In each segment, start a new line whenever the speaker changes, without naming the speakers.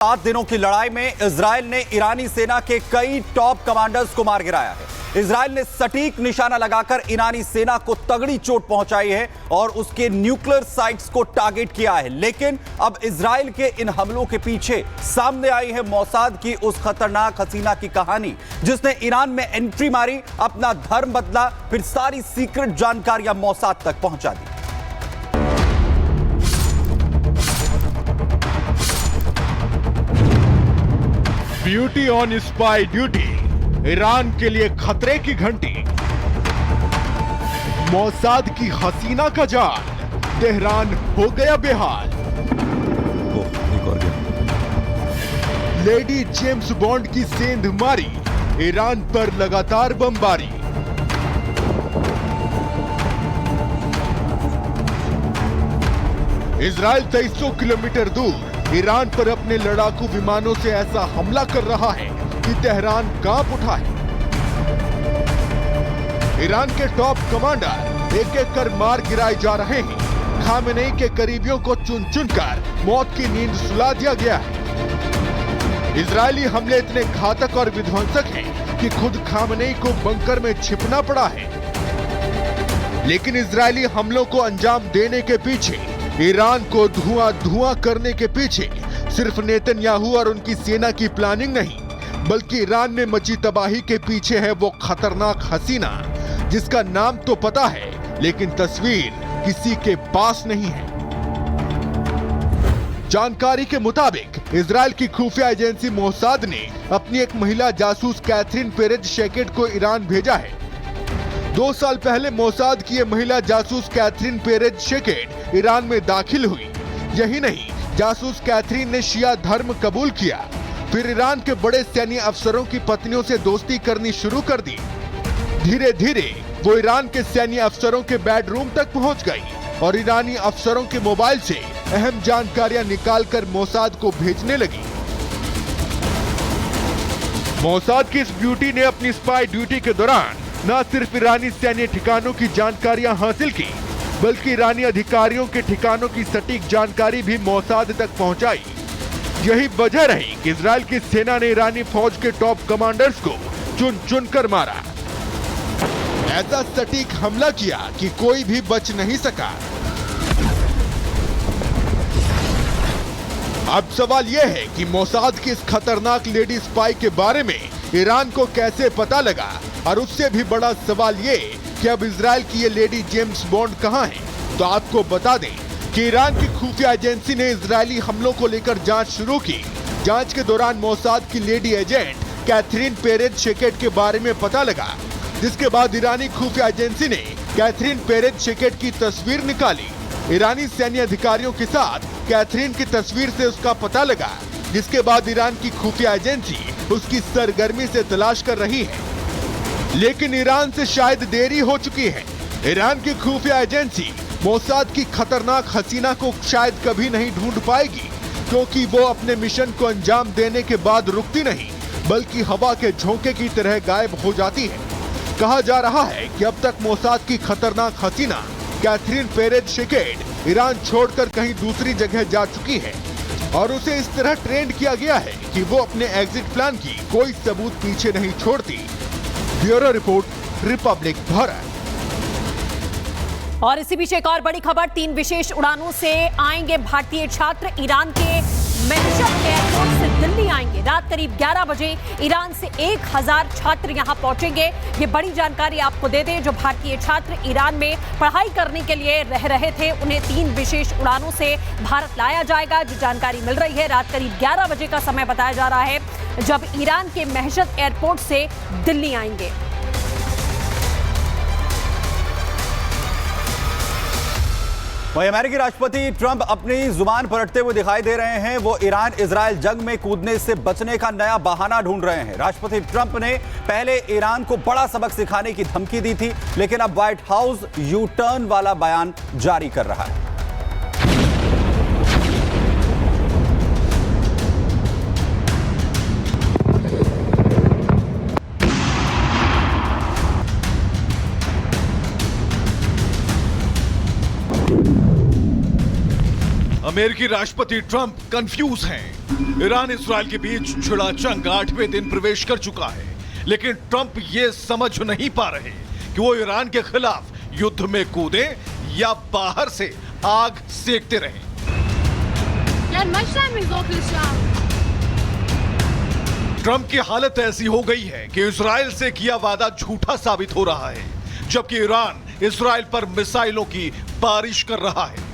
7 दिनों की लड़ाई में इजराइल ने ईरानी सेना के कई टॉप कमांडर्स को मार गिराया है। इजराइल ने सटीक निशाना लगाकर ईरानी सेना को तगड़ी चोट पहुंचाई है और उसके न्यूक्लियर साइट्स को टारगेट किया है। लेकिन अब इजराइल के इन हमलों के पीछे सामने आई है मोसाद की उस खतरनाक हसीना की कहानी, जिसने ईरान में एंट्री मारी, अपना धर्म बदला, फिर सारी सीक्रेट जानकारियां मोसाद तक पहुंचा दी।
Beauty on spy duty, Iran के लिए खतरे की घंटी। मोसाद की हसीना का जाल, तेहरान हो गया बेहाल। लेडी जेम्स बॉन्ड की सेंध मारी, ईरान पर लगातार बमबारी। इजराइल 2300 किलोमीटर दूर ईरान पर अपने लड़ाकू विमानों से ऐसा हमला कर रहा है कि तेहरान कांप उठा है। ईरान के टॉप कमांडर एक एक कर मार गिराए जा रहे हैं। खामेनेई के करीबियों को चुन चुनकर मौत की नींद सुला दिया गया है। इजरायली हमले इतने घातक और विध्वंसक हैं कि खुद खामेनेई को बंकर में छिपना पड़ा है। लेकिन इजरायली हमलों को अंजाम देने के पीछे, ईरान को धुआं धुआं करने के पीछे सिर्फ नेतन्याहू और उनकी सेना की प्लानिंग नहीं, बल्कि ईरान में मची तबाही के पीछे है वो खतरनाक हसीना जिसका नाम तो पता है लेकिन तस्वीर किसी के पास नहीं है। जानकारी के मुताबिक इजराइल की खुफिया एजेंसी मोसाद ने अपनी एक महिला जासूस कैथरीन पेरेज शेकेट को ईरान भेजा है। 2 साल पहले मोसाद की ये महिला जासूस कैथरीन पेरेज शेकेट ईरान में दाखिल हुई। यही नहीं, जासूस कैथरीन ने शिया धर्म कबूल किया, फिर ईरान के बड़े सैन्य अफसरों की पत्नियों से दोस्ती करनी शुरू कर दी। धीरे धीरे वो ईरान के सैन्य अफसरों के बेडरूम तक पहुंच गई और ईरानी अफसरों के मोबाइल से अहम जानकारियां निकालकर मोसाद को भेजने लगी। मोसाद की इस ब्यूटी ने अपनी स्पाई ड्यूटी के दौरान न सिर्फ ईरानी सैन्य ठिकानों की जानकारियां हासिल की, बल्कि ईरानी अधिकारियों के ठिकानों की सटीक जानकारी भी मोसाद तक पहुंचाई। यही वजह रही कि इजराइल की सेना ने ईरानी फौज के टॉप कमांडर्स को चुन चुन कर मारा। ऐसा सटीक हमला किया कि कोई भी बच नहीं सका। अब सवाल यह है कि मोसाद की इस खतरनाक लेडी स्पाई के बारे में ईरान को कैसे पता लगा, और उससे भी बड़ा सवाल ये कि अब इजराइल की ये लेडी जेम्स बॉन्ड कहां है। तो आपको बता दें कि ईरान की खुफिया एजेंसी ने इजरायली हमलों को लेकर जांच शुरू की। जांच के दौरान मोसाद की लेडी एजेंट कैथरीन पेरेज शेकेट के बारे में पता लगा, जिसके बाद ईरानी खुफिया एजेंसी ने कैथरीन पेरेज शेकेट की तस्वीर निकाली। ईरानी सैन्य अधिकारियों के साथ कैथरीन की तस्वीर से उसका पता लगा, जिसके बाद ईरान की खुफिया एजेंसी उसकी सरगर्मी से तलाश कर रही है। लेकिन ईरान से शायद देरी हो चुकी है। ईरान की खुफिया एजेंसी मोसाद की खतरनाक हसीना को शायद कभी नहीं ढूंढ पाएगी, क्योंकि वो अपने मिशन को अंजाम देने के बाद रुकती नहीं, बल्कि हवा के झोंके की तरह गायब हो जाती है। कहा जा रहा है कि अब तक मोसाद की खतरनाक हसीना कैथरीन पेरेज शेकेट ईरान छोड़कर कहीं दूसरी जगह जा चुकी है और उसे इस तरह ट्रेंड किया गया है कि वो अपने एग्जिट प्लान की कोई सबूत पीछे नहीं छोड़ती। Bureau report, Republic Bharat.
और इसी बीच एक और बड़ी खबर, 3 विशेष उड़ानों से आएंगे भारतीय छात्र। ईरान के मेहशद एयरपोर्ट से दिल्ली आएंगे। रात करीब 11 बजे ईरान से 1000 छात्र यहां पहुंचेंगे। ये बड़ी जानकारी आपको दे दें, जो भारतीय छात्र ईरान में पढ़ाई करने के लिए रह रहे थे, उन्हें 3 विशेष उड़ानों से भारत लाया जाएगा। जो जानकारी मिल रही है, रात करीब 11 बजे का समय बताया जा रहा है, जब ईरान के मेहशद एयरपोर्ट से दिल्ली आएंगे।
वहीं अमेरिकी राष्ट्रपति ट्रंप अपनी जुबान पलटते हुए दिखाई दे रहे हैं। वो ईरान इजराइल जंग में कूदने से बचने का नया बहाना ढूंढ रहे हैं। राष्ट्रपति ट्रंप ने पहले ईरान को बड़ा सबक सिखाने की धमकी दी थी, लेकिन अब व्हाइट हाउस यू टर्न वाला बयान जारी कर रहा है।
अमेरिकी राष्ट्रपति ट्रंप कंफ्यूज हैं।
ईरान इसराइल के बीच छिड़ा जंग 8वें दिन प्रवेश कर चुका है, लेकिन ट्रंप ये समझ नहीं पा रहे कि वो ईरान के खिलाफ युद्ध में कूदे या बाहर से आग सेकते रहे। ट्रंप की हालत ऐसी हो गई है कि इजराइल से किया वादा झूठा साबित हो रहा है, जबकि ईरान इजराइल पर मिसाइलों की बारिश कर रहा है।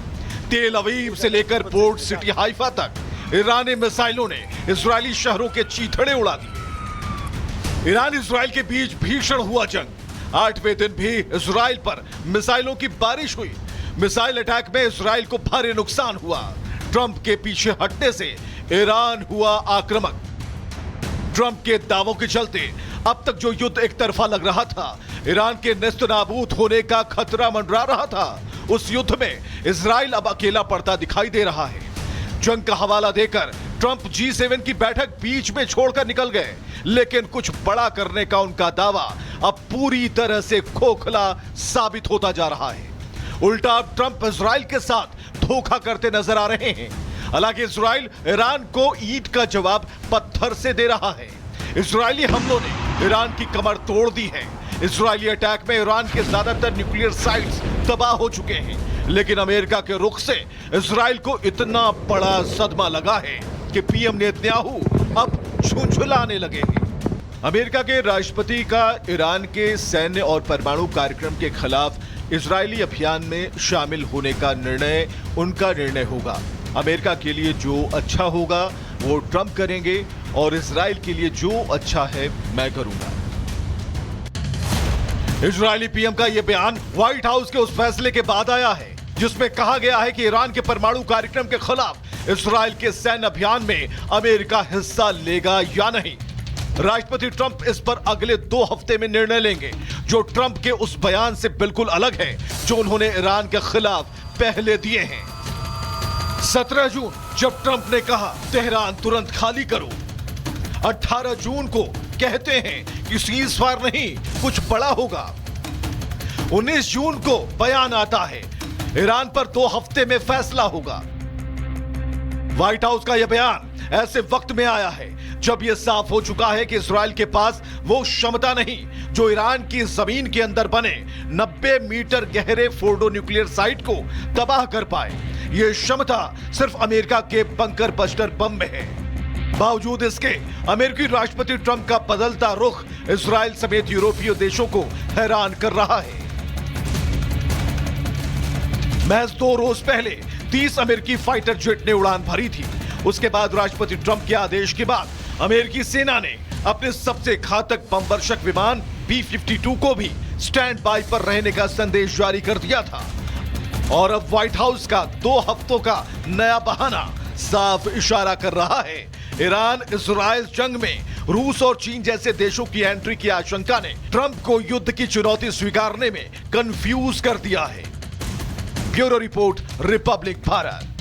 तेल अवीव से लेकर पोर्ट सिटी हाइफा तक ईरानी मिसाइलों ने इजरायली शहरों के चीथड़े उड़ा दिए। ईरान इजराइल के बीच भीषण हुआ जंग। 8वें दिन भी इजराइल पर मिसाइलों की बारिश हुई। मिसाइल अटैक में इजराइल को भारी नुकसान हुआ। ट्रंप के पीछे हटने से ईरान हुआ आक्रामक। ट्रंप के दावों के चलते अब तक जो युद्ध एक तरफा लग रहा था, ईरान के नेस्तनाबूद होने का खतरा मंडरा रहा था, उस युद्ध में इजराइल अब अकेला पड़ता दिखाई दे रहा है। जंग का हवाला देकर ट्रंप G7 की बैठक बीच में छोड़कर निकल गए, लेकिन कुछ बड़ा करने का उनका दावा अब पूरी तरह से खोखला साबित होता जा रहा है। उल्टा अब ट्रंप इजराइल के साथ धोखा करते नजर आ रहे हैं। हालांकि इजराइल ईरान को ईंट का जवाब पत्थर से दे रहा है। इजरायली हमलों ने ईरान की कमर तोड़ दी है। इजरायली अटैक में ईरान के ज्यादातर न्यूक्लियर साइट्स तबाह हो चुके हैं, लेकिन अमेरिका के रुख से इजराइल को इतना बड़ा सदमा लगा है कि पीएम नेतन्याहू अब झुंझुलाने लगे हैं। अमेरिका के राष्ट्रपति का ईरान के सैन्य और परमाणु कार्यक्रम के खिलाफ इजरायली अभियान में शामिल होने का निर्णय उनका निर्णय होगा। अमेरिका के लिए जो अच्छा होगा वो ट्रंप करेंगे और इजराइल के लिए जो अच्छा है मैं करूंगा। इजरायली पीएम का यह बयान व्हाइट हाउस के उस फैसले के बाद आया है जिसमें कहा गया है कि ईरान के परमाणु कार्यक्रम के खिलाफ इजराइल के सैन्य अभियान में अमेरिका हिस्सा लेगा या नहीं। राष्ट्रपति ट्रंप इस पर अगले 2 हफ्ते में निर्णय लेंगे, जो ट्रंप के उस बयान से बिल्कुल अलग है जो उन्होंने ईरान के खिलाफ पहले दिए हैं। 17 जून जब ट्रंप ने कहा तेहरान तुरंत खाली करो, 18 जून को कहते हैं कि सीज़फायर नहीं कुछ बड़ा होगा। 19 जून को बयान आता है ईरान पर 2 हफ्ते में फैसला होगा। व्हाइट हाउस का यह बयान ऐसे वक्त में आया है जब यह साफ हो चुका है कि इजराइल के पास वो क्षमता नहीं जो ईरान की जमीन के अंदर बने 90 मीटर गहरे फोर्डो न्यूक्लियर साइट को तबाह कर पाए। यह क्षमता सिर्फ अमेरिका के बंकर बस्टर बम में है। बावजूद इसके अमेरिकी राष्ट्रपति ट्रंप का बदलता रुख इजराइल समेत यूरोपीय देशों को हैरान कर रहा है। महज 2 रोज पहले 30 अमेरिकी फाइटर जेट ने उड़ान भरी थी। उसके बाद राष्ट्रपति ट्रंप के आदेश के बाद अमेरिकी सेना ने अपने सबसे घातक बमवर्षक विमान B-52 को भी स्टैंड बाय पर रहने का संदेश जारी कर दिया था। और अब व्हाइट हाउस का 2 हफ्तों का नया बहाना साफ इशारा कर रहा है ईरान इजराइल जंग में रूस और चीन जैसे देशों की एंट्री की आशंका ने ट्रंप को युद्ध की चुनौती स्वीकारने में कंफ्यूज कर दिया है। Bureau report, Republic Bharat.